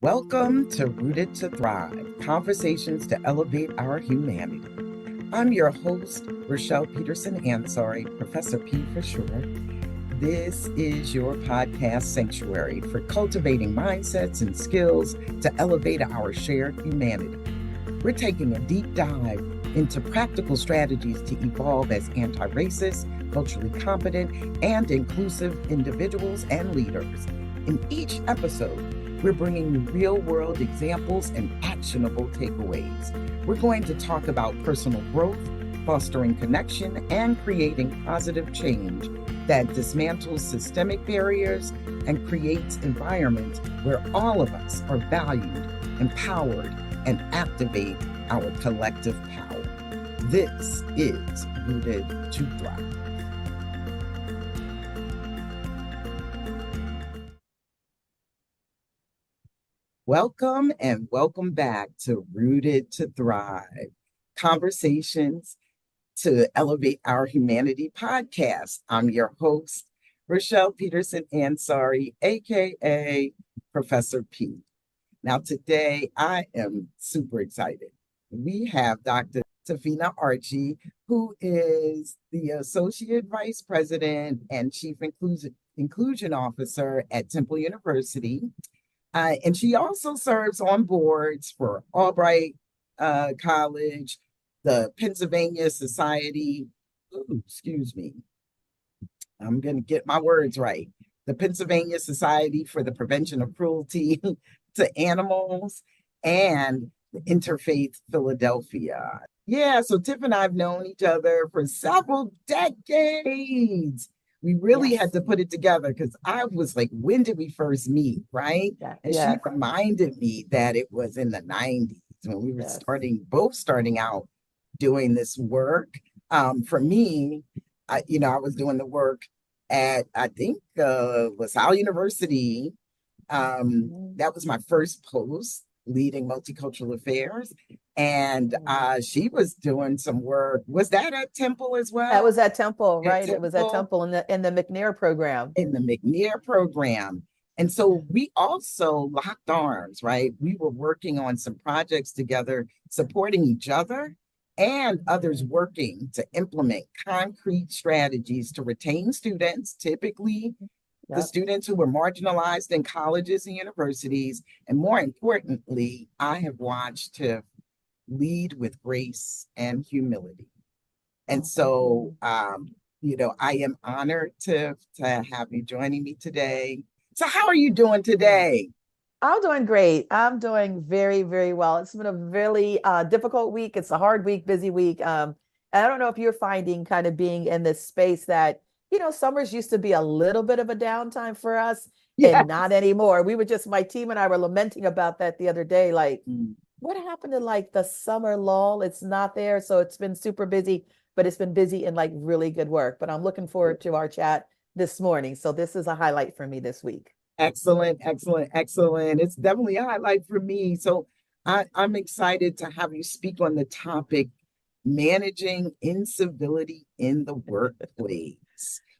Welcome to Rooted to Thrive, conversations to elevate our humanity. I'm your host, Rochelle Peterson Ansari, Professor P for short. This is your podcast sanctuary for cultivating mindsets and skills to elevate our shared humanity. We're taking a deep dive into practical strategies to evolve as anti-racist, culturally competent, and inclusive individuals and leaders. In each episode, we're bringing you real-world examples and actionable takeaways. We're going to talk about personal growth, fostering connection, and creating positive change that dismantles systemic barriers and creates environments where all of us are valued, empowered, and activate our collective power. This is Rooted to Thrive. Welcome and welcome back to Rooted to Thrive, conversations to elevate our humanity podcast. I'm your host, Rochelle Peterson Ansari, aka Professor P. Now, today I am super excited. We have Dr. Tiffenia Archie, who is the Associate Vice President and Chief Inclusion Officer at Temple University. And she also serves on boards for Albright College, the Pennsylvania Society, excuse me, I'm going to get my words right, the Pennsylvania Society for the Prevention of Cruelty to Animals, and the Interfaith Philadelphia. Yeah, so Tiff and I have known each other for several decades. We really had to put it together because I was like, when did we first meet, right? And she reminded me that it was in the 90s when we were both starting out doing this work. For me, I was doing the work at, I think, LaSalle University. That was my first post, leading multicultural affairs. And she was doing some work. Was that at Temple as well? That was at Temple, right? It was at Temple in the McNair program. In the McNair program. And so we also locked arms, right? We were working on some projects together, supporting each other and others working to implement concrete strategies to retain students, typically the students who were marginalized in colleges and universities. And more importantly, I have watched to lead with grace and humility. And so, I am honored to have you joining me today. So how are you doing today? I'm doing great. I'm doing very, very well. It's been a really difficult week. It's a hard week, busy week. And I don't know if you're finding kind of being in this space that, summers used to be a little bit of a downtime for us and not anymore. My team and I were lamenting about that the other day, like, what happened to like the summer lull? It's not there. So it's been super busy, but it's been busy in like really good work. But I'm looking forward to our chat this morning. So this is a highlight for me this week. Excellent, excellent, excellent. It's definitely a highlight for me. So I'm excited to have you speak on the topic, managing incivility in the workplace.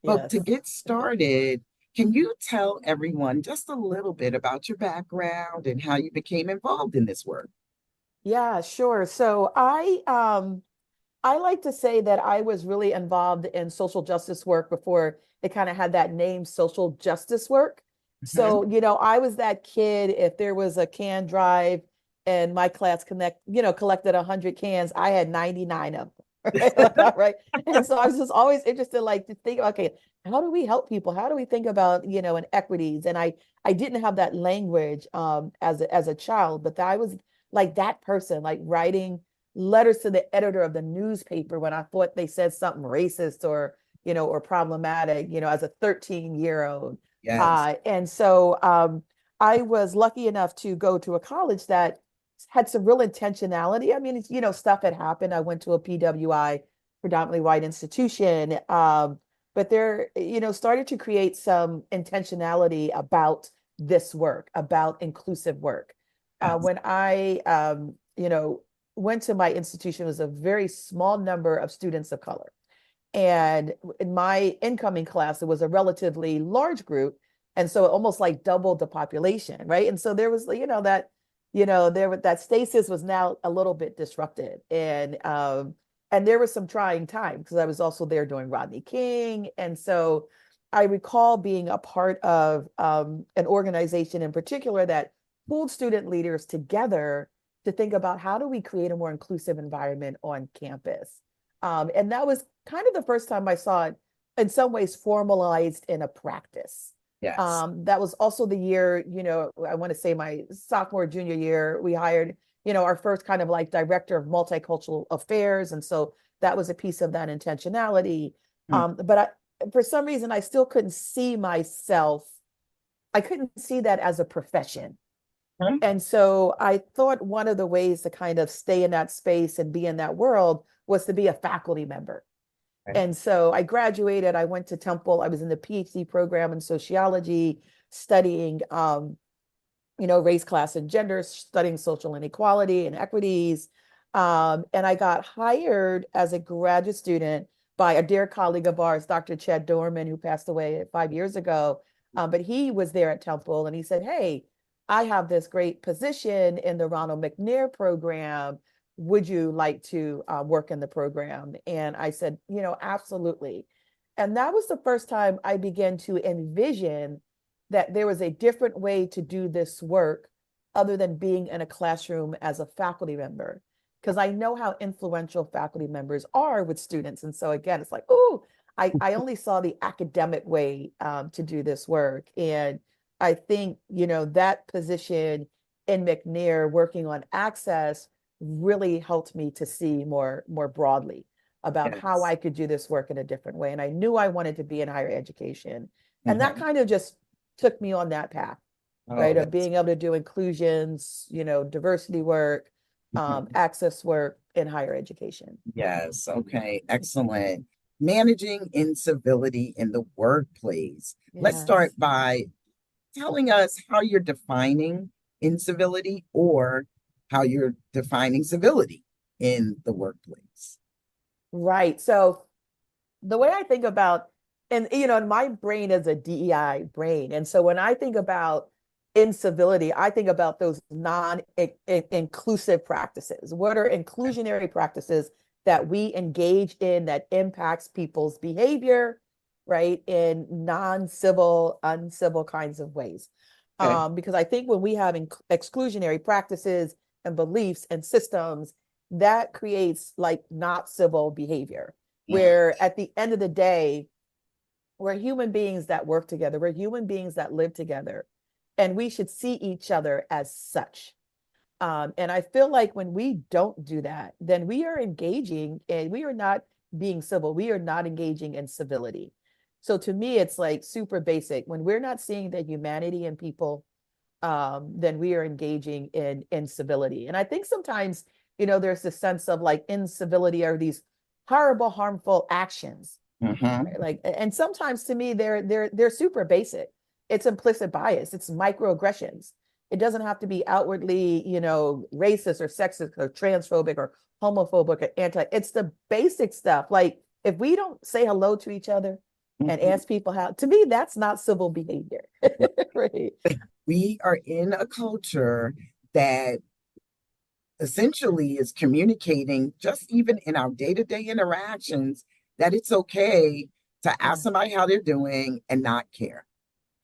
But to get started, can you tell everyone just a little bit about your background and how you became involved in this work? Yeah, sure. So I like to say that I was really involved in social justice work before it kind of had that name, social justice work. So, I was that kid, if there was a can drive and my class collected 100 cans, I had 99 of them. Right. And so I was just always interested, like to think, okay, how do we help people? How do we think about, inequities? And I didn't have that language as a child, but I was like that person, like writing letters to the editor of the newspaper when I thought they said something racist or problematic, as a 13-year-old. Yes. And so I was lucky enough to go to a college that had some real intentionality. I mean, it's, stuff had happened. I went to a PWI, predominantly white institution, but there, started to create some intentionality about this work, about inclusive work. When I, went to my institution, it was a very small number of students of color. And in my incoming class, it was a relatively large group, And so it almost like doubled the population, right? And so there was, that stasis was now a little bit disrupted. And there was some trying time because I was also there during Rodney King. And so I recall being a part of an organization in particular that pulled student leaders together to think about how do we create a more inclusive environment on campus. And that was kind of the first time I saw it in some ways formalized in a practice. Yes. That was also the year, I want to say my sophomore, junior year, we hired, our first kind of like director of multicultural affairs. And so that was a piece of that intentionality. Mhm. But for some reason, I still couldn't see myself. I couldn't see that as a profession. And so I thought one of the ways to kind of stay in that space and be in that world was to be a faculty member. Okay. And so I graduated, I went to Temple, I was in the PhD program in sociology, studying race, class, and gender, studying social inequality and equities. And I got hired as a graduate student by a dear colleague of ours, Dr. Chad Dorman, who passed away 5 years ago. But he was there at Temple and he said, "Hey, I have this great position in the Ronald McNair program. Would you like to work in the program?" And I said, absolutely. And that was the first time I began to envision that there was a different way to do this work other than being in a classroom as a faculty member. Because I know how influential faculty members are with students. And so again, it's like, oh, I only saw the academic way to do this work. And I think, that position in McNair working on access really helped me to see more broadly about how Yes. I could do this work in a different way. And I knew I wanted to be in higher education. And that Mhm. kind of just took me on that path, Oh, right? Of that's being able to do inclusions, diversity work, mhm. access work in higher education. Yes. Okay. Excellent. Managing incivility in the workplace. Let's start Yes. by telling us how you're defining incivility or how you're defining civility in the workplace. Right. So the way I think about, and my brain is a DEI brain. And so when I think about incivility, I think about those non-inclusive practices. What are inclusionary practices that we engage in that impacts people's behavior, right? In non-civil, uncivil kinds of ways. Okay. Because I think when we have exclusionary practices and beliefs and systems, that creates like not civil behavior Yeah. where at the end of the day, we're human beings that work together. We're human beings that live together. And we should see each other as such. And I feel like when we don't do that, then we are engaging and we are not being civil. We are not engaging in civility. So to me, it's like super basic. When we're not seeing the humanity in people, then we are engaging in incivility. And I think sometimes, there's this sense of like incivility are these horrible, harmful actions, Mm-hmm. right? Like, and sometimes to me, they're super basic. It's implicit bias. It's microaggressions. It doesn't have to be outwardly, racist or sexist or transphobic or homophobic or anti. It's the basic stuff. Like if we don't say hello to each other and Mm-hmm. ask people how, to me, that's not civil behavior, right? We are in a culture that essentially is communicating, just even in our day to day interactions, that it's okay to ask Yeah. somebody how they're doing and not care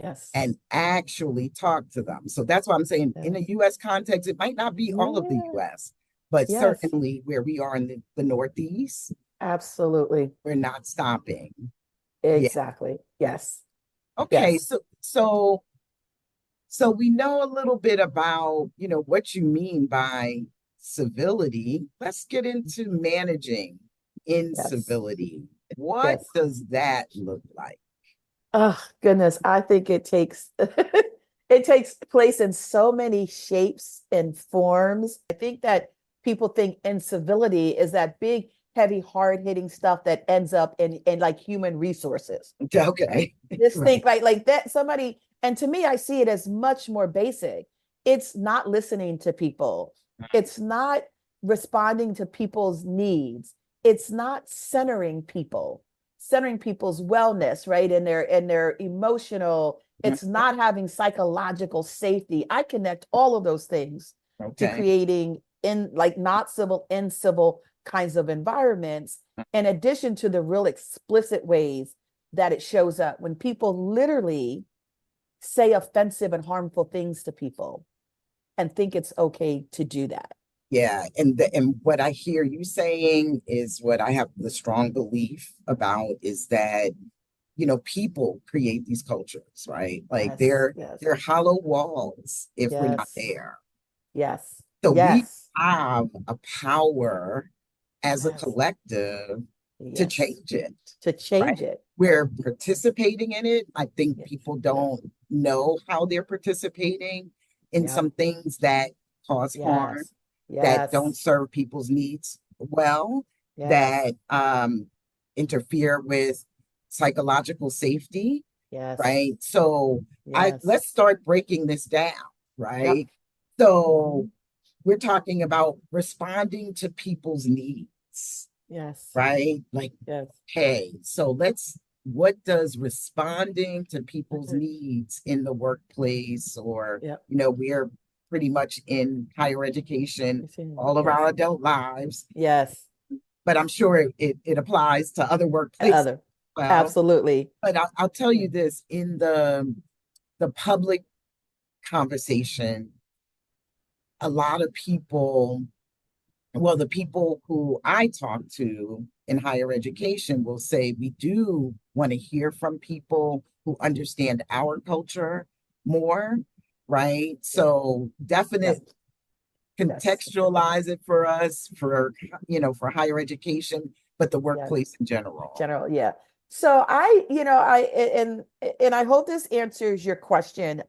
Yes. and actually talk to them. So that's why I'm saying in Yes. a US context, it might not be all of the Yeah. US, but Yes. certainly where we are in the Northeast, Absolutely. we're not stopping. Yeah. Exactly. Yes. Okay. Yes. So we know a little bit about, what you mean by civility. Let's get into managing Yes. incivility. What Yes. does that look like? Oh, goodness. I think it takes it takes place in so many shapes and forms. I think that people think incivility is that big, heavy, hard-hitting stuff that ends up in like human resources. Right. Okay. Just Right. think like that somebody, and to me, I see it as much more basic. It's not listening to people. It's not responding to people's needs. It's not centering people's wellness, right? And their emotional It's not having psychological safety. I connect all of those things to Okay. creating in like not civil, in civil kinds of environments, in addition to the real explicit ways that it shows up when people literally say offensive and harmful things to people and think it's okay to do that. Yeah, and what I hear you saying is what I have the strong belief about is that, people create these cultures, right? Like Yes, yes, they're hollow walls if we're not yes, there. yes, So we yes, have a power as a yes, collective to yes, change it, to right? change it. We're participating in it. I think Yes, people yes, don't know how they're participating in yep, some things that cause harm, yes, that don't yes, serve people's needs well, yes, that interfere with psychological safety, yes, right? So I yes, let's start breaking this down, yep, right? So we're talking about responding to people's needs, yes, right? Like, yes. hey, so what does responding to people's needs in the workplace, or, Yep. we're pretty much in higher education all of Yes, our adult lives, yes, but I'm sure it applies to other workplaces as other, well. absolutely. But I'll tell you this, in the public conversation, a lot of people, well, the people who I talk to in higher education will say we do want to hear from people who understand our culture more, right? So Yep. definite Yes. contextualize it for us for higher education, but the Yes. workplace in general. General. Yeah. So and I hope this answers your question.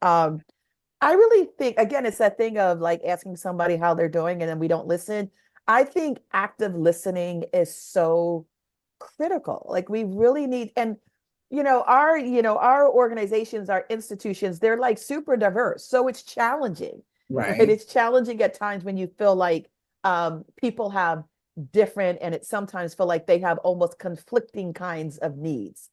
I really think, again, it's that thing of like asking somebody how they're doing and then we don't listen. I think active listening is so critical. Like we really need, and our organizations, our institutions, they're like super diverse. So it's challenging, right? Right. It's challenging at times when you feel like people have different, and it sometimes feel like they have almost conflicting kinds of needs.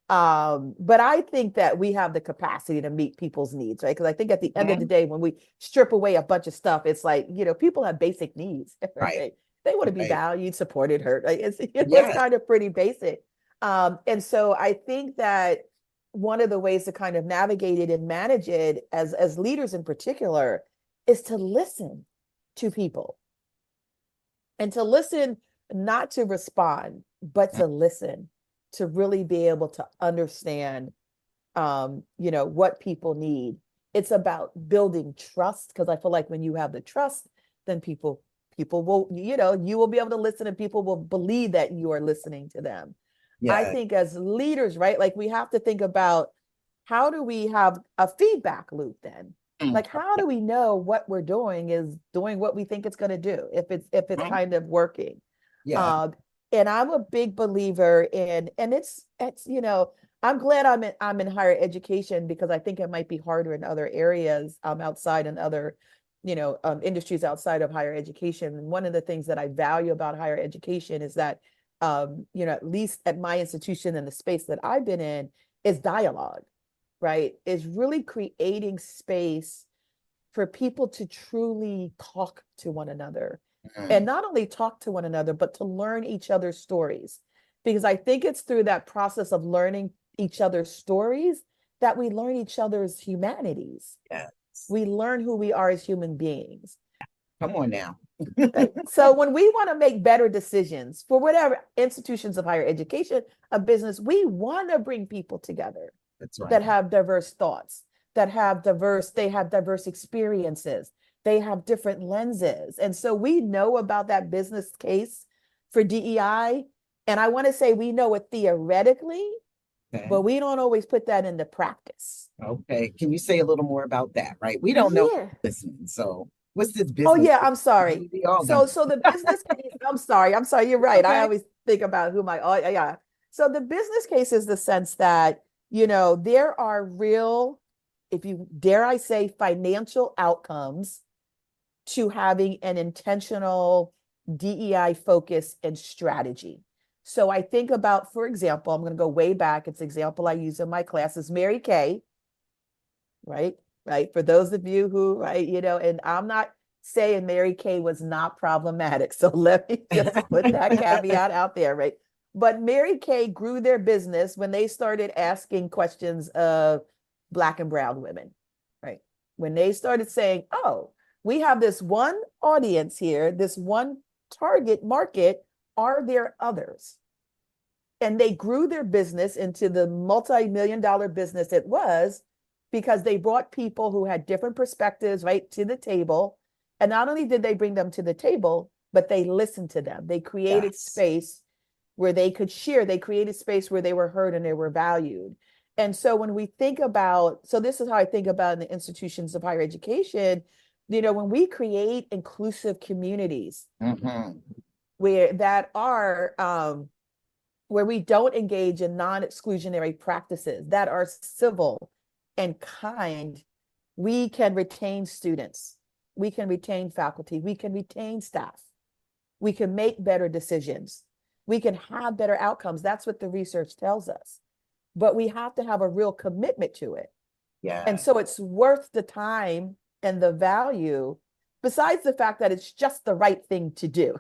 But I think that we have the capacity to meet people's needs, right? Because I think at the end of the Mhm. day, when we strip away a bunch of stuff, it's like, people have basic needs, Right. right? They want to be Right. valued, supported, heard. Like it's Yes. kind of pretty basic. And so I think that one of the ways to kind of navigate it and manage it as leaders in particular is to listen to people and to listen, not to respond, but to listen, to really be able to understand what people need. It's about building trust, because I feel like when you have the trust, then people will, you will be able to listen and people will believe that you are listening to them. I Yeah. think as leaders, right? Like we have to think about, how do we have a feedback loop then? Mm. Like how do we know what we're doing is doing what we think it's going to do, if it's Mhm. kind of working? Yeah. Um, and I'm a big believer in, and it's I'm glad I'm in higher education, because I think it might be harder in other areas outside, in other industries outside of higher education. And one of the things that I value about higher education is that at least at my institution and the space that I've been in, is dialogue, right? Is really creating space for people to truly talk to one another, and Mm. not only talk to one another, but to learn each other's stories. Because I think it's through that process of learning each other's stories that we learn each other's humanities. Yes. We learn who we are as human beings. Come on now. Right. So when we want to make better decisions for whatever institutions of higher education, a business, we want to bring people together That's right. that have diverse thoughts, they have diverse experiences, they have different lenses. And so we know about that business case for DEI. And I want to say we know it theoretically, Okay. but we don't always put that into practice. Okay. Can you say a little more about that? Right. We don't know Yeah. listening. So what's this Oh business? yeah, I'm sorry. We all So don't. so the business case, I'm sorry, you're right. I Okay. always think about who my, oh yeah. So the business case is the sense that, there are real, if you dare I say, financial outcomes to having an intentional DEI focus and strategy. So I think about, for example, I'm going to go way back. It's an example I use in my classes. Mary Kay, right? Right. For those of you who, right, and I'm not saying Mary Kay was not problematic. So let me just put that caveat out there, right? But Mary Kay grew their business when they started asking questions of Black and brown women, right? When they started saying, oh, we have this one audience here, this one target market. Are there others? And they grew their business into the multi-million-dollar business it was because they brought people who had different perspectives right to the table. And not only did they bring them to the table, but they listened to them. They created Yes. space where they could share. They created space where they were heard and they were valued. And so when we think about, so this is how I think about in the institutions of higher education, when we create inclusive communities Mm-hmm. where that are where we don't engage in non-exclusionary practices that are civil and kind, we can retain students, we can retain faculty, we can retain staff, we can make better decisions, we can have better outcomes. That's what the research tells us. But we have to have a real commitment to it. And Yeah. so it's worth the time and the value, besides the fact that it's just the right thing to do.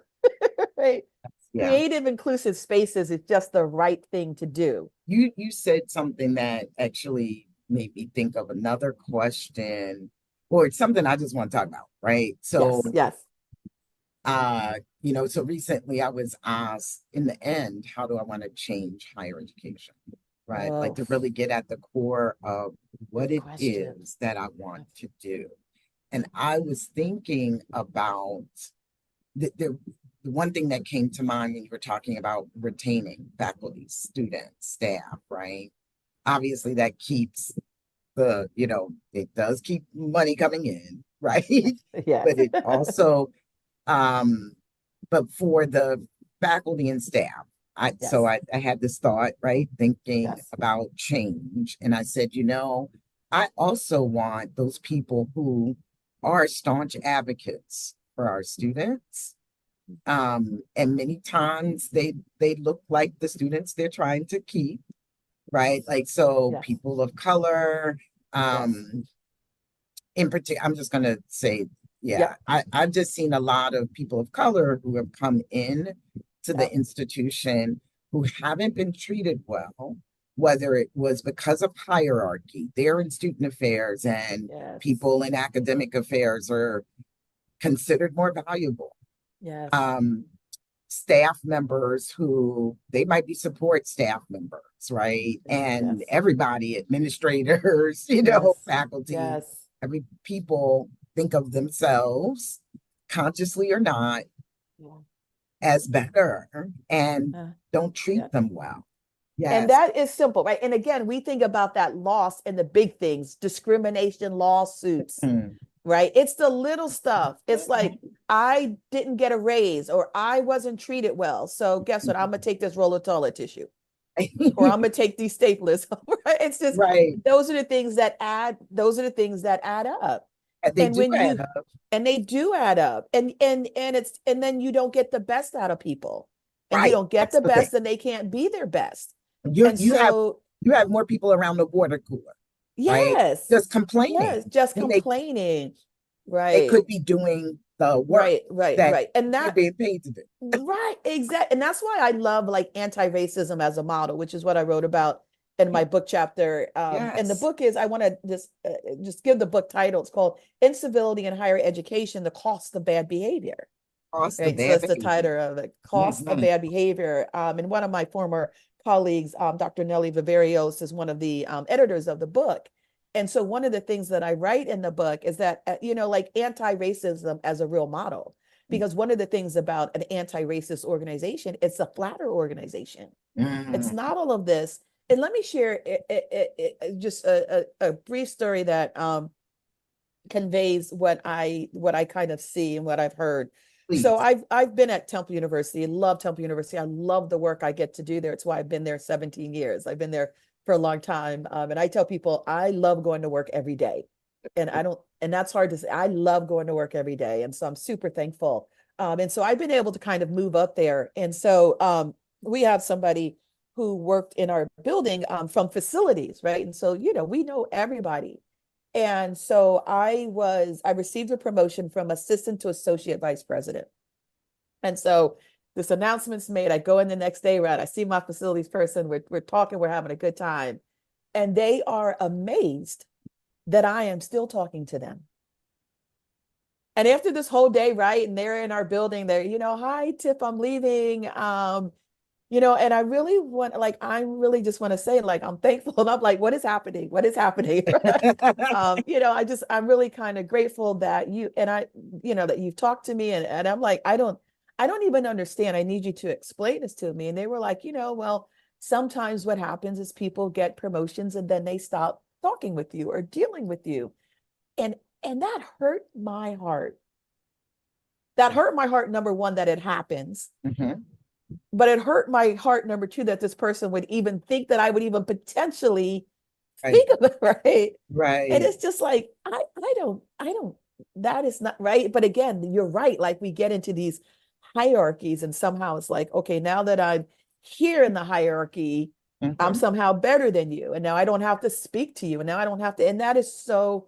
Right? Yeah. Creative inclusive spaces is just the right thing to do. You said something that actually made me think of another question, or it's something I just want to talk about, right? So Yes, yes, so recently I was asked in the end, how do I want to change higher education? Right? Like oh, to really get at the core of what good it question. is that I want to do. And I was thinking about the one thing that came to mind when you were talking about retaining faculty, students, staff, right? Obviously, that keeps it does keep money coming in, right? Yes, But it also, um, but for the faculty and staff, so yes, I had this thought, right? Thinking yes, about change. And I said, I also want those people who are staunch advocates for our students, and many times they look like the students they're trying to keep, right? Like, so yes, people of color, yes, um in particular, I'm just gonna say, yeah, yep, I've just seen a lot of people of color who have come in to the yep, institution who haven't been treated well, whether it was because of hierarchy. They're in student affairs, and yes, people in academic affairs are considered more valuable. yes, um, Staff members who they might be support staff members, right? And yes, everybody, administrators, yes, faculty, yes, every people think of themselves, consciously or not, yeah, as better and uh, don't treat yeah. them well. And Yes. that is simple, right? And again, we think about that loss and the big things, discrimination lawsuits, Mm. right? It's the little stuff. It's like, I didn't get a raise or I wasn't treated well. So guess what? I'm gonna take this roll of toilet tissue or I'm gonna take these staplers. Right? It's just Right. those are the things that add up. And they And do when add you up. and they do add up. And then you don't get the best out of people. And you Right. don't get That's the the thing. best, and they can't be their best. You And you have so you have more people around the water cooler, right? yes, Just complaining yes, just when complaining. they Right, could be doing the work right, right, that right. And they're that being paid to do. right, exactly. And that's why I love like anti-racism as a model, which is what I wrote about in Yeah. my book chapter. And the Yes. book is, I want to just give the book title. It's called Incivility in Higher Education: The Cost of Bad Behavior. Cost of Right. So bad that's the behavior. title of it, Cost of Mm-hmm. Bad Behavior. And one of my former colleagues, Dr. Nellie Viverios, is one of the editors of the book. And so one of the things that I write in the book is that, like anti-racism as a real model. Because one of the things about an anti-racist organization, it's a flatter organization. It's Mm-hmm. not all of this. And let me share just a brief story that conveys what I kind of see and what I've heard. So Please. I've been at Temple University, love Temple University. I love the work I get to do there. It's why I've been there 17 years. I've been there for a long time. And I tell people I love going to work every day. And I don't, and that's hard to say. I love going to work every day. And so I'm super thankful. And so I've been able to kind of move up there. And so we have somebody who worked in our building from facilities, right? And so, we know everybody. And so I received a promotion from assistant to associate vice president. And so this announcement's made. I go in the next day, right? I see my facilities person. We're talking, we're having a good time. And they are amazed that I am still talking to them. And after this whole day, right? And they're in our building, they're, hi, Tiff, I'm leaving. And I really want, like, I really just want to say, like, I'm thankful. And I'm like, what is happening? What is happening? I'm really kind of grateful that that you've talked to me. And I'm like, I don't even understand. I need you to explain this to me. And they were like, well, sometimes what happens is people get promotions and then they stop talking with you or dealing with you. And that hurt my heart. That hurt my heart, number one, that it happens. Mm-hmm. But it hurt my heart, number two, that this person would even think that I would even potentially Right. think of it, right? Right. And it's just like, I don't, that is not right. But again, you're right. Like we get into these hierarchies and somehow it's like, okay, now that I'm here in the hierarchy, I'm somehow better than you. And now I don't have to speak to you. And now I don't have to, and that is so,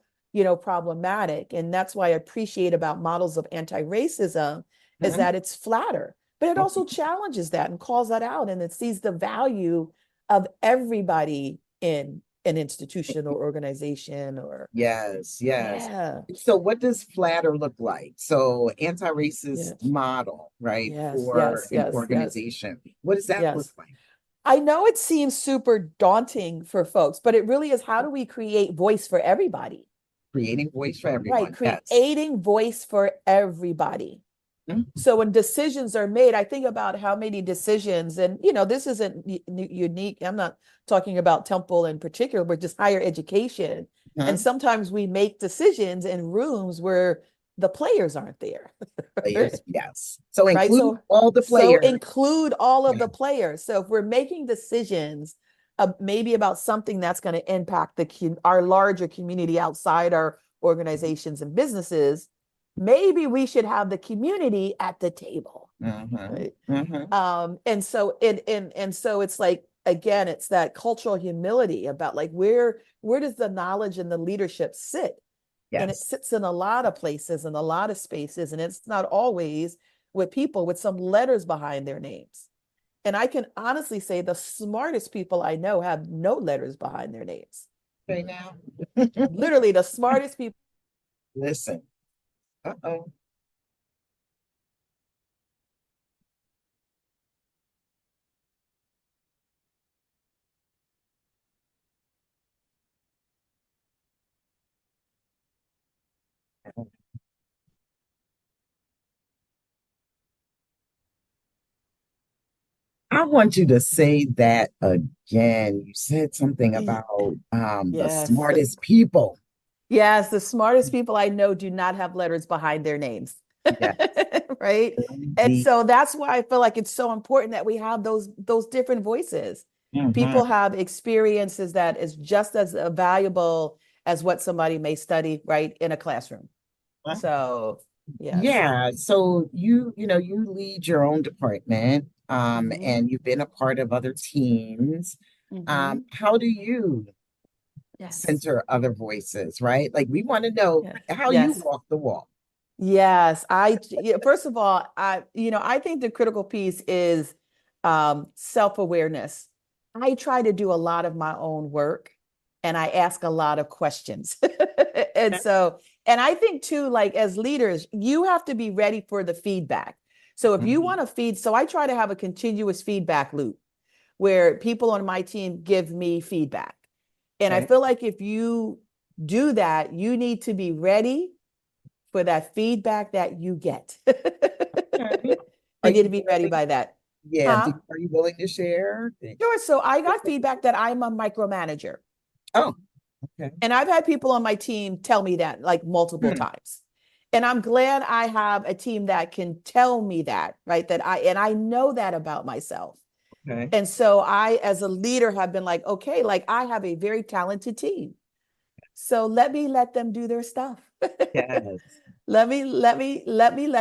problematic. And that's why I appreciate about models of anti-racism is that it's flatter, but it also challenges that and calls that out. And it sees the value of everybody in an institution or organization or Yes, yes. yeah. So what does flatter look like? So anti-racist Yes. model, right, Yes, for yes, an yes, yes, organization. What does that look yes. like? I know it seems super daunting for folks, but it really is how do we create voice for everybody? Creating voice for Right, everyone. Yes. creating voice for everybody. Mhm. So when decisions are made, I think about how many decisions, and this isn't unique. I'm not talking about Temple in particular, but just higher education. And Mhm. sometimes we make decisions in rooms where the players aren't there. Players, yes. So Right. include So, all the so players. include all of Yeah. the players. So if we're making decisions maybe about something that's going to impact our larger community outside our organizations and businesses, maybe we should have the community at the table. Mm-hmm. Right. Mm-hmm. And so it's like, again, it's that cultural humility about like where does the knowledge and the leadership sit? And it Yes. sits in a lot of places and a lot of spaces, and it's not always with people with some letters behind their names. And I can honestly say the smartest people I know have no letters behind their names. Okay now. Literally, the smartest people. Listen. Uh-oh. I want you to say that again. You said something about the Yes. smartest people. Yes, the smartest people I know do not have letters behind their names. Yeah. Right? And The so that's why I feel like it's so important that we have those different voices. Mhm. People have experiences that is just as valuable as what somebody may study, right, in a classroom. So, yes. Yeah, so you lead your own department, Hmm. and you've been a part of other teams. Hmm. How do you Yes. center other voices, right? Like we want to know Yes. how you Yes. walk the walk. Yes, yeah, first of all, I think the critical piece is self-awareness. I try to do a lot of my own work and I ask a lot of questions. And so, and I think too, like as leaders, you have to be ready for the feedback. So if you Mhm. want to so I try to have a continuous feedback loop where people on my team give me feedback. And I Okay. feel like if you do that, you need to be ready for that feedback that you get. Okay. Are You need to you be ready willing? by that. Yeah, Huh? are you willing to share? Sure. So I got feedback that I'm a micromanager. Oh, okay. And I've had people on my team tell me that like multiple Hmm. times. And I'm glad I have a team that can tell me that, right? And I know that about myself. Okay. And so I, as a leader, have been like, okay, like I have a very talented team. So let them do their stuff. Yes. Let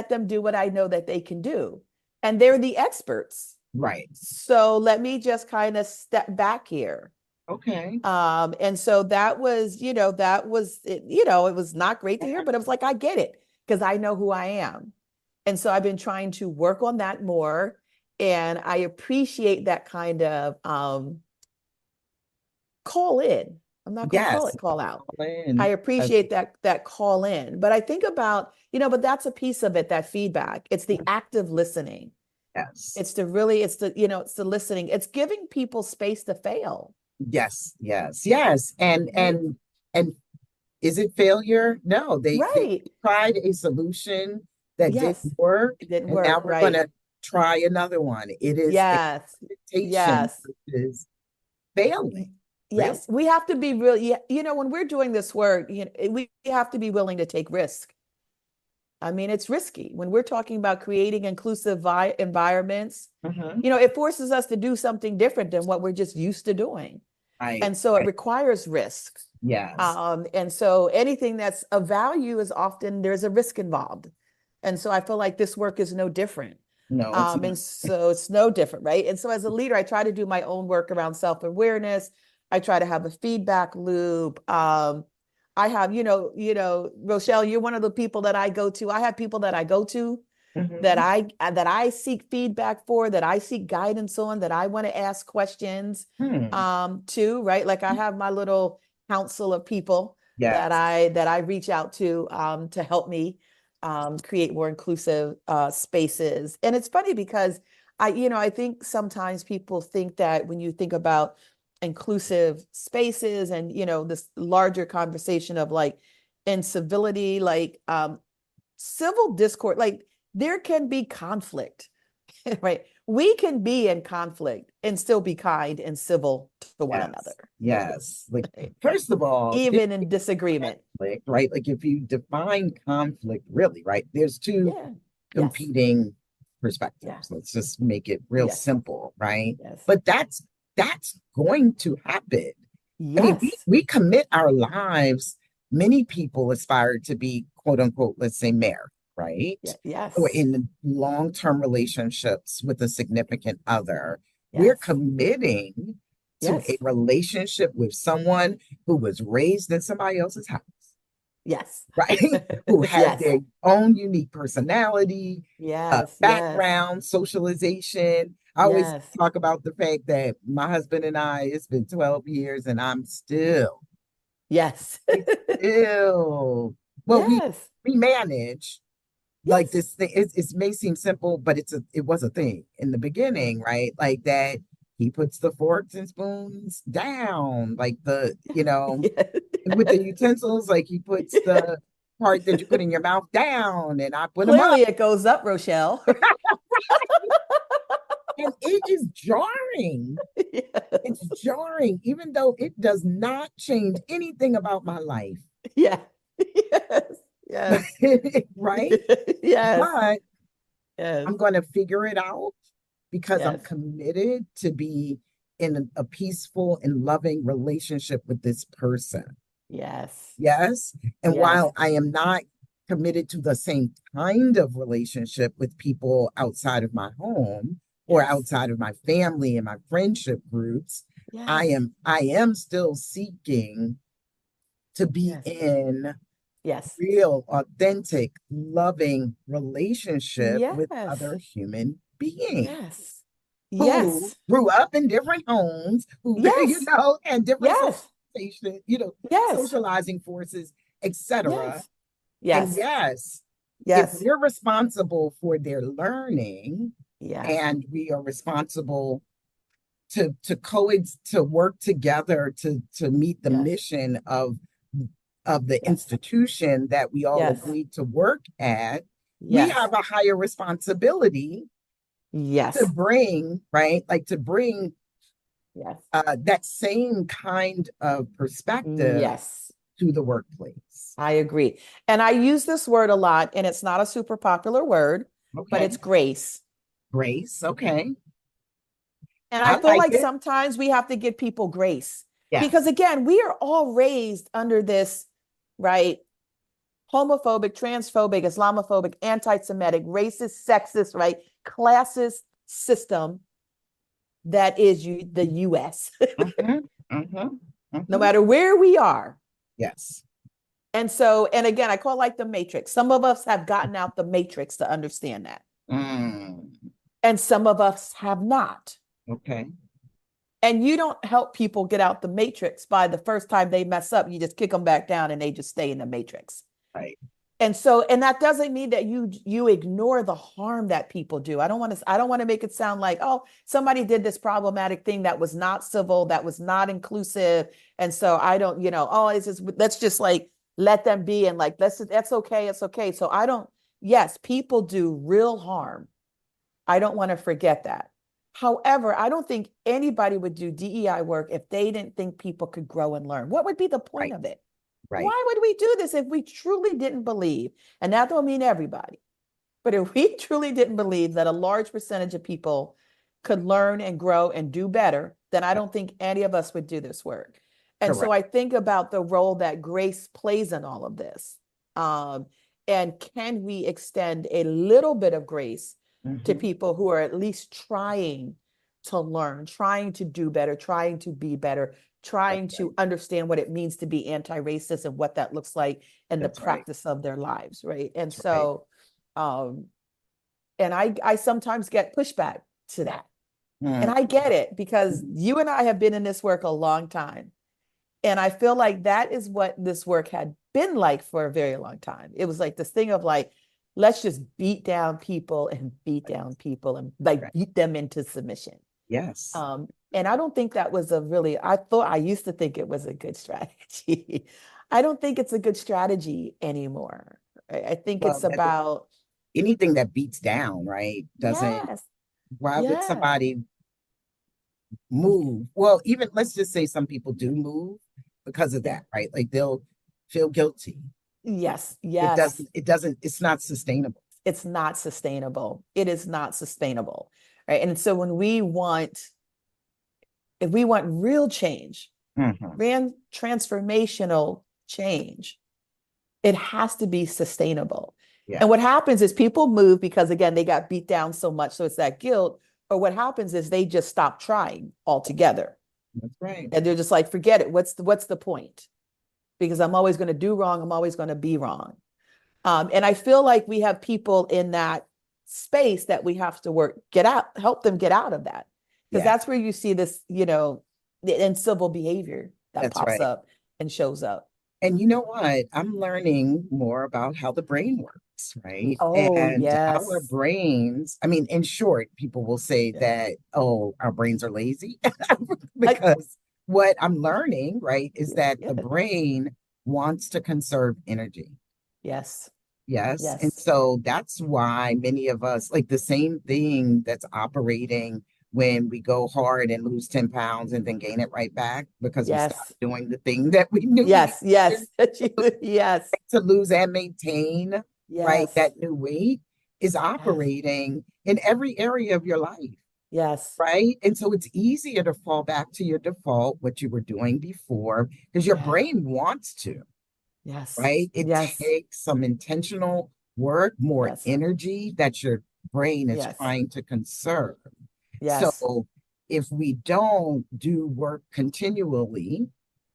them do what I know that they can do. And they're the experts. Right. So let me just kind of step back here Okay. And so that was, it was not great to hear, but it was like, I get it because I know who I am. And so I've been trying to work on that more. And I appreciate that kind of call in. I'm not going to call Yes. it call out. I And appreciate that call in. But I think about, but that's a piece of it, that feedback. It's the active listening. yes. It's the listening. It's giving people space to fail. Yes, yes, yes. Right. And is it failure? No, they Right. tried a solution that Yes. didn't work, It didn't and now work. we're going Right. to try another one. It is Yes. experimentation Yes. versus failing, really. Yes. We have to be really, when we're doing this work, we have to be willing to take risk. I mean, it's risky when we're talking about creating inclusive environments. Hmm. It forces us to do something different than what we're just used to doing. Right, And so it right. requires risk. Yes. And so anything that's of value is often there's a risk involved. And so I feel like this work is no different. No, it's And not. so it's no different, right? And so as a leader, I try to do my own work around self-awareness. I try to have a feedback loop. I have, Rochelle, you're one of the people that I go to. I have people that I go to Hmm. that I seek feedback for, that I seek guidance on, that I want to ask questions Hmm. to, right? Like I have my little council of people Yes. that I reach out to help me create more inclusive spaces. And it's funny because I think sometimes people think that when you think about inclusive spaces and this larger conversation of like incivility, like civil discourse, like there can be conflict, right? We can be in conflict and still be kind and civil to one another, Yes. Yes. Like, right? first of all, Even in disagreement. conflict, right? Like if you define conflict really, right? There's two Yeah. Yes. competing Yeah. perspectives. Let's just make it real Yes. simple, right? Yes. But that's going to happen. I mean, we Yes. we commit our lives. Many people aspire to be quote unquote, let's say married, Yeah. right? Or Yes. in long-term relationships with a significant other. We're Yes. committing to a Yes. relationship with someone who was raised in somebody else's house, Yes. right? Who has Yes. their own unique personality, Yes. Yes. background, socialization. I always Yes. talk about the fact that my husband and I, it's been 12 years and Yes. it's still, well, Yes. we manage like Yes. this thing. It may seem simple, but it was a thing in the Yeah. beginning, right? Like that he puts the forks and spoons down, like Yes. with the utensils, like he puts the part that you put in your mouth down, and I put them up. Clearly it goes up, Rochelle. And it is jarring. It's Yes. jarring, even though it does not change anything about my life. Yeah. Yes. Yes. Right? Yes. But Yes. I'm going to figure it out because I'm Yes. committed to be in a peaceful and loving relationship with this person. Yes. Yes. And Yes. while I am not committed to the same kind of relationship with people outside of my home or Yes. outside of my family and my friendship groups, Yes. I am still seeking to be Yes. in Yes. real, authentic, loving relationship with Yes. other human beings Yes. who Yes. grew up in different homes, who, Yes. and different Yes. socialization, Yes. socializing forces, etc. Yes. And Yes. yes, if Yes. we're responsible for their learning Yes. and we are responsible to to work together to meet the Yes. mission of the Yes. institution that we all Yes. agreed to work at, we Yes. have a higher responsibility to Yes. bring, right? Like to bring Yes. that same kind of perspective Yes. to the workplace. I agree. And I use this word a lot, and it's not a super popular word, but Okay. it's grace. Grace. Okay. And I I feel like like it. sometimes we have to give people grace because, Yes. again, we are all raised under this, right? Homophobic, transphobic, Islamophobic, anti Semitic, racist, sexist, right? Classist system that is the US. Mhm. Mm-hmm. no Mm-hmm. matter where we are. Yes. And so, and again, I call it like the matrix. Some of us have gotten out the matrix to understand that, Mm. and some of us have not. Okay. And you don't help people get out the matrix by the first time they mess up, you just kick them back down and they just stay in the matrix. Right. And so, and that doesn't mean that you ignore the harm that people do. I don't want to make it sound like, oh, somebody did this problematic thing that was not civil, that was not inclusive. And so I don't, oh, it's just, let's just like let them be, and like that's okay, it's okay. So I don't, yes, people do real harm. I don't want to forget that. However, I don't think anybody would do DEI work if they didn't think people could grow and learn. What would be the point Right. of it? Right. Why would we do this if we truly didn't believe? And that don't mean everybody, but if we truly didn't believe that a large percentage of people could learn and grow and do better, then I don't think any of us would do this work. And so Correct. I think about the role that grace plays in all of this. Um, and can we extend a little bit of grace to Mm-hmm. people who are at least trying to learn, trying to do better, trying to be better, That's trying right. to understand what it means to be anti-racist and what that looks like in the That's right. practice of their lives, right? And That's right. so, um, and I sometimes get pushback to that. And Mm. I get it because you and I have been in this work a long time. And I feel like that is what this work had been like for a very long time. It was like this thing of like, let's just beat down people and beat down people and like Right. beat them into submission. Yes. And I don't think that was a really, I used to think it was a good strategy. I don't think it's a good strategy anymore. I think Well, it's about, anything that beats down, right, doesn't, yes, why would yes, somebody move? Well, even let's just say some people do move because of yeah, that, right? Like they'll feel guilty. yes, It yes. doesn't, it doesn't, it's not sustainable. It's not sustainable. It is not sustainable. Right. And so when we want, if we want real change, Hmm. transformational change, it has to be sustainable. And what Yes. happens is people move because, again, they got beat down so much. So it's that guilt. Or what happens is they just stop trying altogether. That's right. And they're just like, forget it. What's the point? Because I'm always going to do wrong. I'm always going to be wrong. And I feel like we have people in that space that we have to help them get out of that. Because Yeah, that's where you see this, in civil behavior that that's pops right. up and shows up. And you know what? I'm learning more about how the brain works, right? Oh, And our yes. brains, I mean, in short, people will say Yeah. that, oh, our brains are lazy I, because what I'm learning, right, is yeah, that the yeah. brain wants to conserve energy. Yes. Yes. And Yes. so that's why many of us, like the same thing that's operating when we go hard and lose 10 pounds and then gain it right back because we stop Yes. doing the thing that we knew we Yes. needed Yes. Yes. to lose and maintain, right? Yes. That new weight is Yes. operating in every area of your life, Yes. right? And so it's easier to fall back to your default, what you were doing before, because your Yeah. brain wants to, Yes. right? It Yes. takes some intentional work, more Yes. energy that your brain is Yes. trying to conserve. Yes. So if we don't do work continually,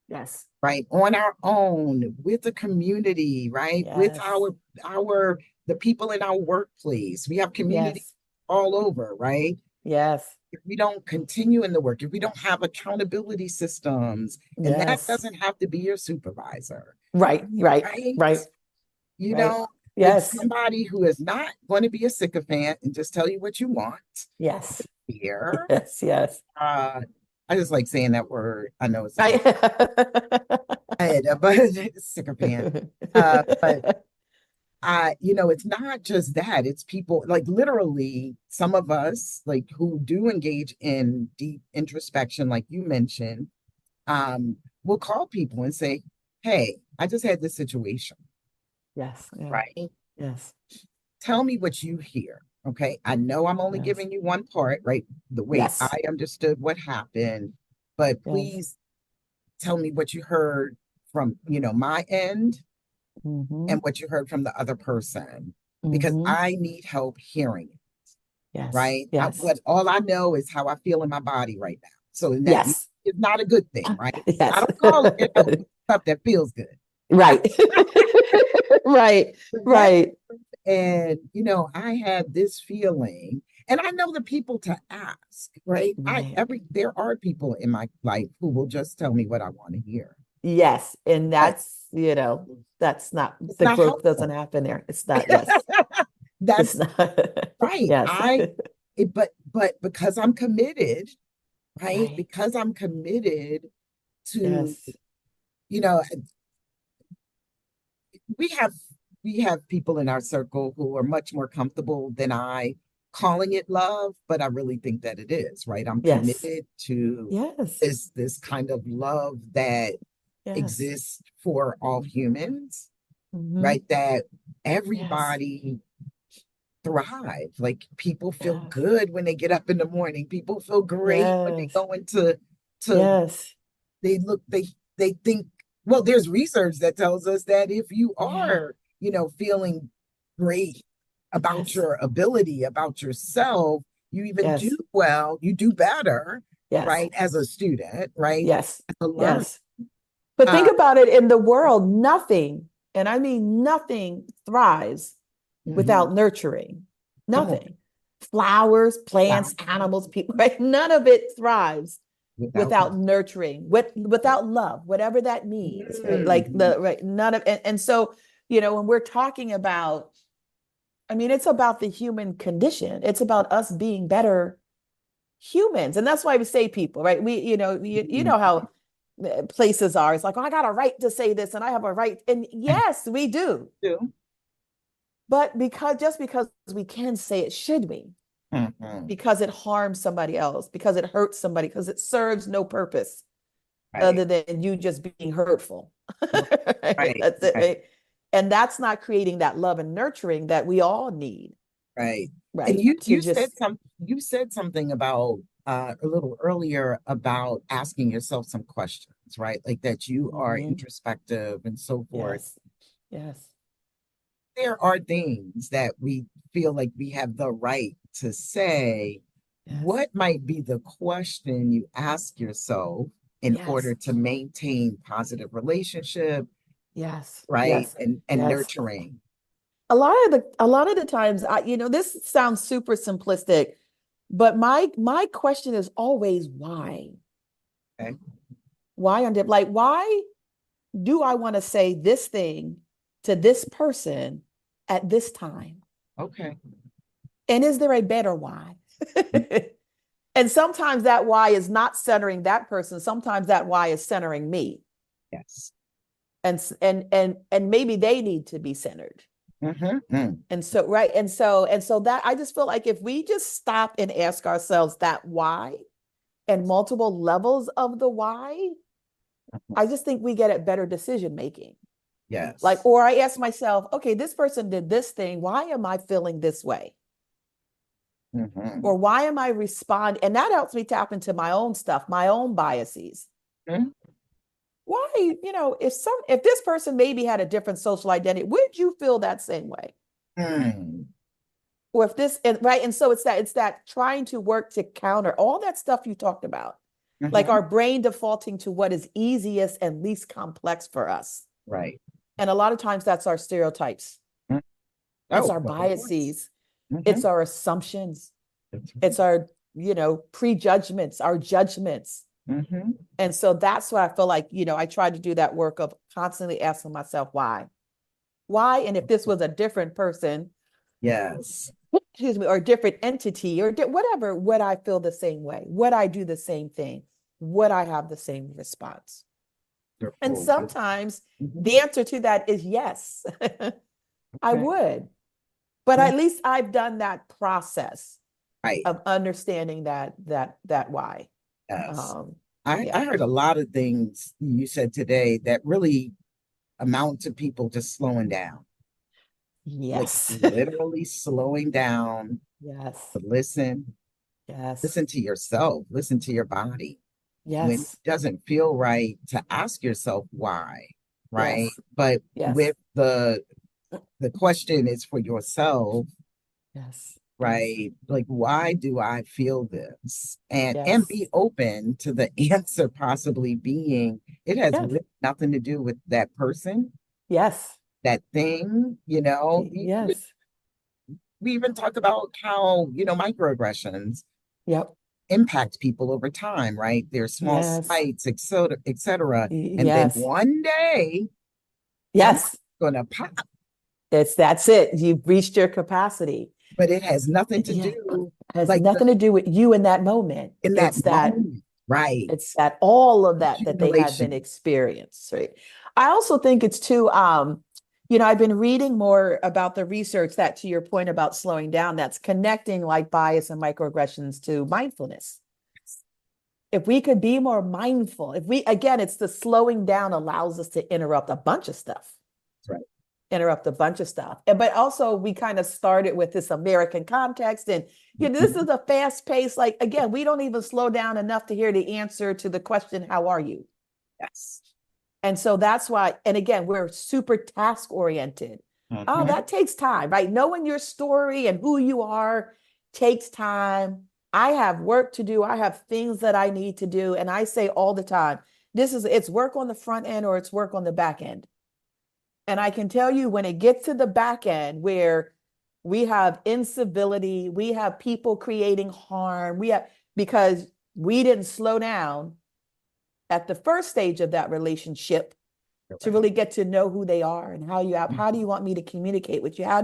Yes. right, on our own with the community, right, with Yes. our the people in our workplace, we have community Yes. all over, right? Yes. If we don't continue in the work, if we don't have accountability systems, and that Yes. doesn't have to be your supervisor, Right. Right. right? Right. You Right. know, it's Yes. somebody who is not going to be a sycophant and just tell you what you want Yes. here. Yes. Yes. uh I just like saying that word. I know it's a big I head, but sycophant. But it's not just that. It's people like literally some of us like who do engage in deep introspection, like you mentioned, will call people and say, hey, I just had this situation, Yes. Yeah. right? Yes. Tell me what you hear. Okay. I know I'm only Yes. giving you one part, right? The way Yes. I understood what happened, but Yes. please tell me what you heard from, my end Mm-hmm. and what you heard from the other person, because Mm-hmm. I need help hearing it, Yes. right? Yes. All I know is how I feel in my body right now. So in that Yes. is not a good thing, right? I Yes. don't call it stuff that feels good. Right. Right. That Right. and I had this feeling, and I know the people to ask, right? Right. There are people in my life who will just tell me what I want to hear, Yes. And but that's not, it's the not growth doesn't helpful. happen there. It's not, yes. It's That's not. right. Yes. But because I'm committed, right? Right. Because I'm committed to, Yes. you know, we have we have people in our circle who are much more comfortable than I calling it love, but I really think that it is, right? I'm Yes. committed to Yes. this kind of love that Yes. exists for all humans, Hmm. right? That Yes. everybody thrive. Like people feel Yes. good when they get up in the morning. People feel great when they Yes. go into Yes. they look they think, well, there's research that tells us that if you Yeah. are, feeling great about Yes. your ability, about yourself, you even do Yes. well, you do better, Yes. right? As a student, right? Yes. As a learner. Yes. But Uh, think about it, in the world, nothing, and I mean nothing, thrives mhm. without nurturing. Come on, Nothing. Flowers, wow, plants, animals, people, right? None of it thrives without without nurturing, without love, whatever that means, right? Like mm, none of, and so, when we're talking about, I mean, it's about the human condition. It's about us being better humans. And that's why we say people, right? You mm, know how places are. It's like, oh, I got a right to say this and I have a right. And yes, we do. do. But just because we can say it, should we? Mhm. Because it harms somebody else, because it hurts somebody, because it serves no purpose Right, other than you just being hurtful. Right? right, That's it, right. right? And that's not creating that love and nurturing that we all need, Right. And right? you To you said just, something about a little earlier about asking yourself some questions, right? Like that you are mhm, introspective and so forth. yes, yes, There are things that we feel like we have the right to say. yes, What might be the question you ask yourself in yes, order to maintain positive relationship, yes, right? yes, And yes. nurturing. A lot of the times, this sounds super simplistic, but my question is always why? Okay. Why on dip? Like, why do I want to say this thing to this person at this time? Okay. And is there a better why? And sometimes that why is not centering that person. Sometimes that why is centering me. Yes. And maybe they need to be centered. Mm-hmm. And so, right. And so that, I just feel like if we just stop and ask ourselves that why and multiple levels of the why, I just think we get at better decision making. Like, Yes. or I ask myself, okay, this person did this thing. Why am I feeling this way? Mm-hmm. Or why am I responding? And that helps me tap into my own stuff, my own biases. Why, if this person maybe had a different social identity, would you feel that same way? Mm-hmm. Or if this, and right. And so it's that trying to work to counter all that stuff you talked about, like Mm-hmm. our brain defaulting to what is easiest and least complex for us. Right. And a lot of times that's our stereotypes, Mm. it's Oh, our well, of course. biases, Mm-hmm. it's our assumptions, That's it's our, prejudgments, our judgments. right. Mm-hmm. And so that's what I feel like, I try to do that work of constantly asking myself why. Why? And if this was a different person, Yes. excuse me, or a different entity or whatever, would I feel the same way? Would I do the same thing? Would I have the same response? And Wonderful. sometimes Mm-hmm. the answer to that is yes, I Okay. would. But Mm. at least I've done that process Right. of understanding that why. Yes. Um, I yeah. heard a lot of things you said today that really amount to people just slowing down, like Yes. literally slowing down Yes. to listen, Yes. listen to yourself, listen to your body. When it Yes. doesn't feel right, to ask yourself why, right? Yes. But Yes. with the question is for yourself, Yes. right? Like, why do I feel this? And Yes. be open to the answer possibly being it has Yes. really nothing to do with that person, Yes. that thing, you know. Yes. We even talk about how, microaggressions Yep. impact people over time, right? There's small Yes. slights, et cetera, et cetera. And then Yes. one day somebody's Yes. gonna pop, That's it. You've reached your capacity. but it has nothing to Yeah. do Has like nothing to do with you in that moment. in that moment, right? It's that all of that they had been Accumulation. experienced, right? I also think it's too, I've been reading more about the research that, to your point about slowing down, that's connecting like bias and microaggressions to mindfulness. If we could be more mindful, if we, again, it's the slowing down allows us to interrupt a bunch of stuff, That's right. interrupt a bunch of stuff. But also we kind of started with this American context, and this Mhm. is a fast pace. Like, again, we don't even slow down enough to hear the answer to the question, how are you? Yes. And so that's why, and again, we're super task oriented. Oh, Mhm. that takes time, right? Knowing your story and who you are takes time. I have work to do. I have things that I need to do. And I say all the time, it's work on the front end or it's work on the back end. And I can tell you when it gets to the back end where we have incivility, we have people creating harm, because we didn't slow down at the first stage of that relationship You're to right. really get to know who they are and how do you want me to communicate with you? How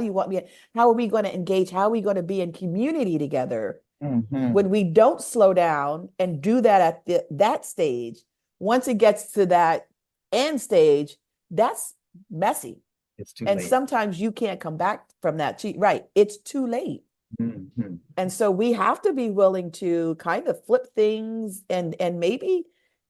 are we going to engage? How are we going to be in community together? Mhm. When we don't slow down and do that at that stage, once it gets to that end stage, that's messy. It's too And late. sometimes you can't come back from that. Right. It's too late. Mhm. And so we have to be willing to kind of flip things and maybe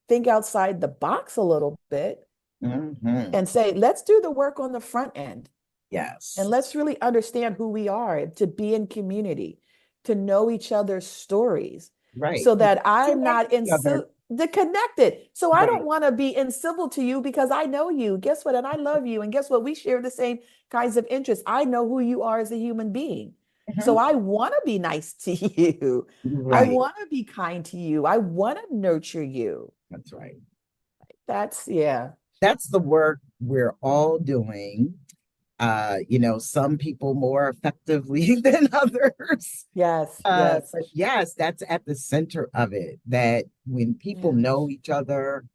think outside the box a little bit Mhm. and say, let's do the work on the front end and Yes. let's really understand who we are, to be in community, to know each other's stories Right. so that To I'm like not each other. the connected. So I don't Right. want to be incivil to you because I know you. Guess what? And I love you. And guess what? We share the same kinds of interests. I know who you are as a human being. So Mhm. I want to be nice to you. I Right. want to be kind to you. I want to nurture you. That's right. Yeah. That's the work we're all doing. Some people more effectively than others. Yes. Yes. But yes, that's at the center of it. That when people Yeah. know each other,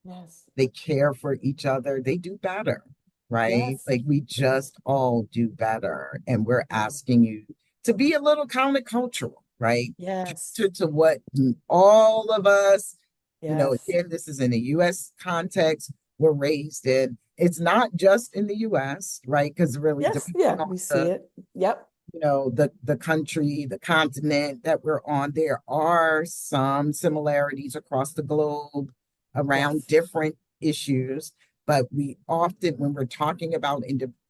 Yes. they care for each other, they do better, right? Yes. Like we just all do better. And we're asking you to be a little countercultural, right? Yes. To what all of us, Yes. again, this is in a US context, we're raised in. It's not just in the US, right? Because really Yes. depending Yeah. on We see it. Yep. the country, the continent that we're on, there are some similarities across the globe around Yes. different issues, but we often, when we're talking about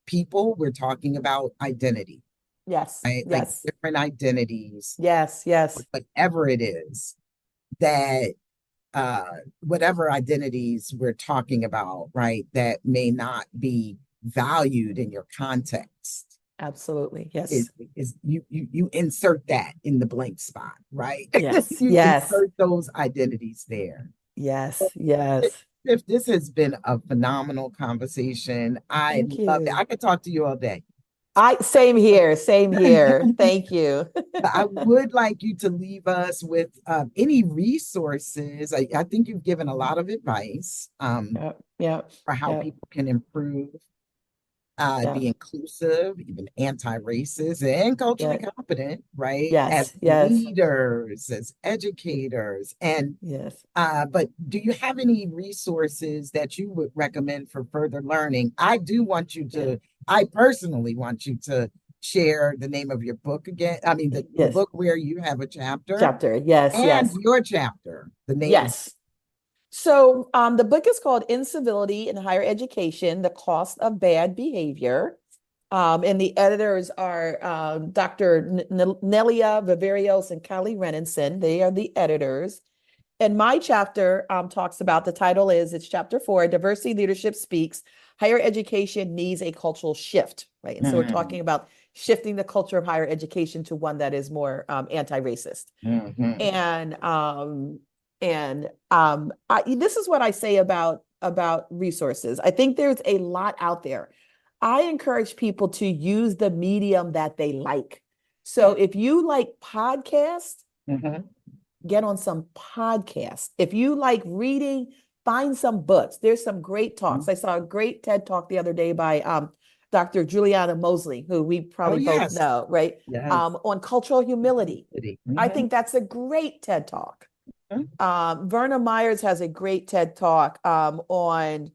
people, we're talking about identity, Yes. right? Like Yes. different identities, Yes. Yes. whatever it is that uh whatever identities we're talking about, right, that may not be valued in your context Absolutely. is Yes. you insert that in the blank spot, right? Yes. You Yes. insert those identities there. Yes. Yes. If this has been a phenomenal conversation, I Thank love it. you. I could talk to you all day. Same here. Same here. Thank you. I would like you to leave us with any resources. I think you've given a lot of advice Yep. Yep. for how Yep. people can improve, be Yep. inclusive, even anti-racist and culturally Yeah. competent, right? As Yes. Yes. leaders, as educators. And Yes. but do you have any resources that you would recommend for further learning? Yeah. I personally want you to share the name of your book again. I mean, the Yes. book where you have a chapter Chapter. Yes. and Yes. your chapter, the name of Yes. So the book is called Incivility in Higher Education, The Cost of Bad Behavior. And the editors are Dr. Nelia Viverios and Kylie Renninson. They are the editors. And my chapter talks about, the title is, it's chapter 4, Diversity Leadership Speaks, Higher Education Needs a Cultural Shift, right? And so we're Mm, talking about shifting the culture of higher education to one that is more anti-racist. Mm-hmm. This is what I say about resources. I think there's a lot out there. I encourage people to use the medium that they like. So if you like podcasts, Mm-hmm. get on some podcasts. If you like reading, find some books. There's some great talks. I saw a great TED talk the other day by Dr. Juliana Mosley, who we Oh, probably both yes. know, right? Yes. On cultural humility. I Mm-hmm. think that's a great TED talk. Verna Myers has a great TED talk on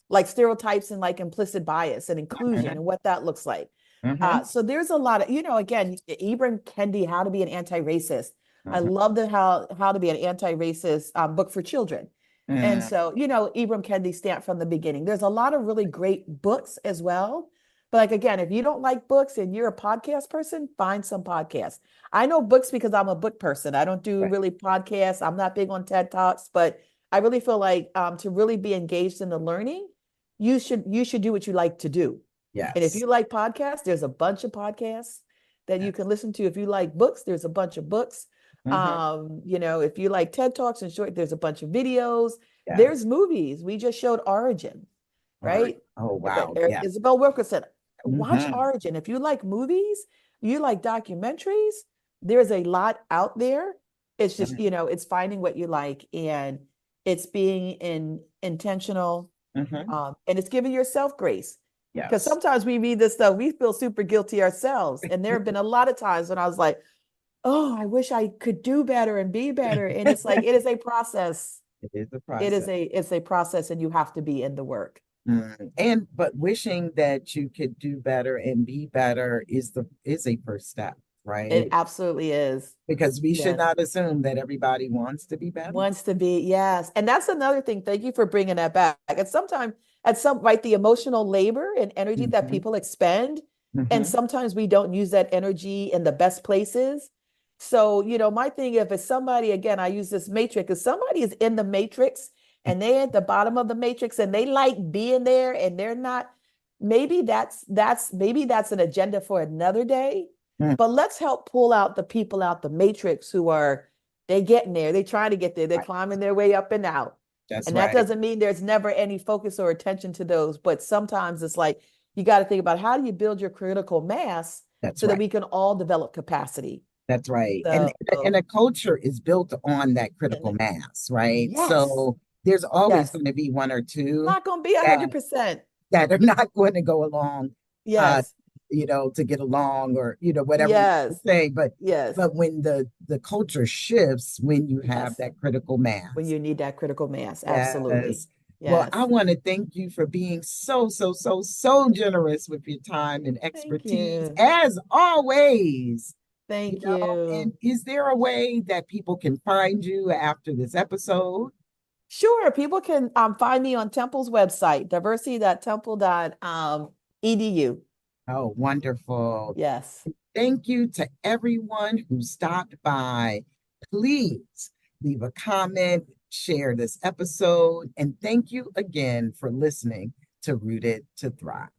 like stereotypes and like implicit bias and inclusion and what that looks like. Mm-hmm. So there's a lot of, again, Ibram Kendi, How to Be an Anti-Racist. I Mm-hmm. love the How to Be an Anti-Racist book for children. And Mm-hmm. so, Ibram Kendi stamped from the beginning. There's a lot of really great books as well. But like again, if you don't like books and you're a podcast person, find some podcasts. I know books because I'm a book person. I don't do Right. really podcasts. I'm not big on TED Talks, but I really feel like to really be engaged in the learning, you should do what you like to do. And if Yes. you like podcasts, there's a bunch of podcasts that you Yes. can listen to. If you like books, there's a bunch of books. Mm-hmm. If you like TED Talks and short, there's a bunch of videos. Yes. There's movies. We just showed Origin, All right. right? Oh, wow. Yes. Isabel Wilkerson. Watch Mm-hmm. Origin. If you like movies, you like documentaries, there's a lot out there. It's just, it's finding what you like and it's being intentional, Mm-hmm. and it's giving yourself grace. Because Yes. sometimes we read this stuff, we feel super guilty ourselves. And there have been a lot of times when I was like, oh, I wish I could do better and be better. And it's like, it is a process. It is a It is process. it's a process and you have to be in the work. But wishing that you could do better and be better is a first step, It right? absolutely is. Because we should Yes. not assume that everybody wants to be better. Wants to be, yes. And that's another thing. Thank you for bringing that back. And sometimes, right, the emotional labor and energy that Mm-hmm. people expend, and Mm-hmm. sometimes we don't use that energy in the best places. So, my thing, if it's somebody, again, I use this matrix, if somebody is in the matrix and they're at the bottom of the matrix and they like being there and they're not, maybe that's an agenda for another day. Mm. But let's help pull out the people out the matrix who are they getting there. They trying to get there. They're Right. climbing their way up and out. That's And that right. doesn't mean there's never any focus or attention to those. But sometimes it's like you got to think about how do you build your critical mass That's so that right. we can all develop capacity. That's right. And So a culture is built on that critical and mass, right? yes, So there's always yes. going to be one or two Not gonna be that 100%. that are not going to go along, uh, Yes, to get along or whatever we yes, say. yes, But when the culture shifts, when you have yes. that critical When mass. you need that critical mass. Absolutely. Yes. Well, I Yes. want to thank you for being so, so, so, so generous with your time and Thank expertise, you. as always. Thank you. And is there a way that people can find you after this episode? Sure. People can find me on Temple's website, diversity.temple.edu. Oh, wonderful. Yes. Thank you to everyone who stopped by. Please leave a comment, share this episode, and thank you again for listening to Rooted to Thrive.